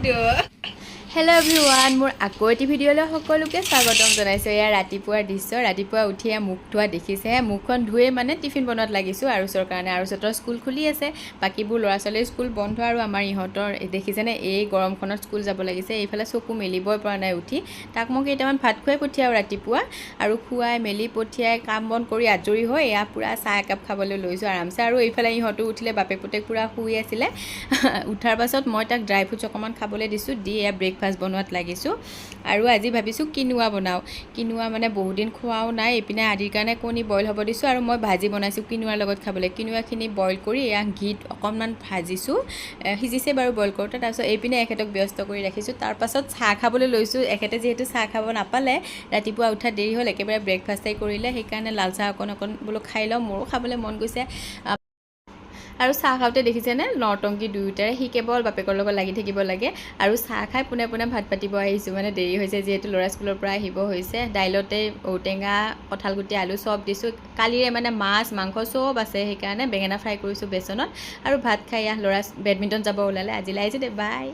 Hello everyone, মোৰ আকৌ এটি ভিডিঅ'লৈ সকলোকে স্বাগতম জনাইছোঁ। এয়া ৰাতিপুৱাৰ দৃশ্য। ৰাতিপুৱা উঠি মুখ ধোৱা দেখিছে, মুখখন ধুয়ে মানে টিফিন বনোৱাত লাগিছোঁ আৰুচৰ কাৰণে। আৰুচতৰ স্কুল খুলি আছে, বাকীবোৰ ল'ৰা ছোৱালীৰ স্কুল বন্ধ আৰু আমাৰ ইহঁতৰ দেখিছেনে এই গৰমখনত স্কুল যাব লাগিছে। এইফালে চকু মেলিবই পৰা নাই উঠি। তাক মই কেইটামান ভাত খুৱাই পঠিয়াওঁ ৰাতিপুৱা আৰু খুৱাই মেলি পঠিয়াই কাম বন কৰি আজৰি হৈ এয়া পূৰা চাহ একাপ খাবলৈ লৈছোঁ আৰামছে। আৰু এইফালে ইহঁতো উঠিলে, বাপেক পুতেক পূৰা শুই আছিলে। উঠাৰ পাছত মই তাক ড্ৰাই ফ্ৰুটছ অকণমান খাবলৈ দিছোঁ, দি এয়া ব্ৰেকফাষ্ট বনোৱাত লাগিছোঁ। আৰু আজি ভাবিছোঁ কিনোৱা বনাওঁ। কিনোৱা মানে বহুদিন খোৱাও নাই। এইপিনে আদিৰ কাৰণে কণী বইল হ'ব দিছোঁ আৰু মই ভাজি বনাইছোঁ কিনোৱাৰ লগত খাবলৈ। কিনোৱাখিনি বইল কৰি এয়া ঘিত অকণমান ভাজিছোঁ, সিজিছে বাৰু বইল কৰোঁতে। তাৰপিছত এইপিনে এখেতক ব্যস্ত কৰি ৰাখিছোঁ। তাৰপাছত চাহ খাবলৈ লৈছোঁ। এখেতে যিহেতু চাহ খাব নাপালে, ৰাতিপুৱা উঠা দেৰি হ'ল, একেবাৰে ব্ৰেকফাষ্টেই কৰিলে। সেইকাৰণে লাল চাহ অকণ বোলো খাই লওঁ, মোৰো খাবলৈ মন গৈছে। আৰু চাহ খাওঁতে দেখিছেনে নৰটংকি দুয়োটাৰে, সি কেৱল বাপেকৰ লগত লাগি থাকিব লাগে। আৰু চাহ খাই পোনে পোনে ভাত পাতিব আহিছোঁ, মানে দেৰি হৈছে যিহেতু ল'ৰা স্কুলৰ পৰা আহিব হৈছে। দাইলতে ঔটেঙা, কঁঠালগুটি, আলু চব দিছোঁ। কালিৰে মানে মাছ মাংস চব আছে, সেইকাৰণে বেঙেনা ফ্ৰাই কৰিছোঁ বেচনত। আৰু ভাত খাই ল'ৰা বেডমিণ্টন যাব ওলালে। আজিলৈ আহিছোঁ দে, বাই।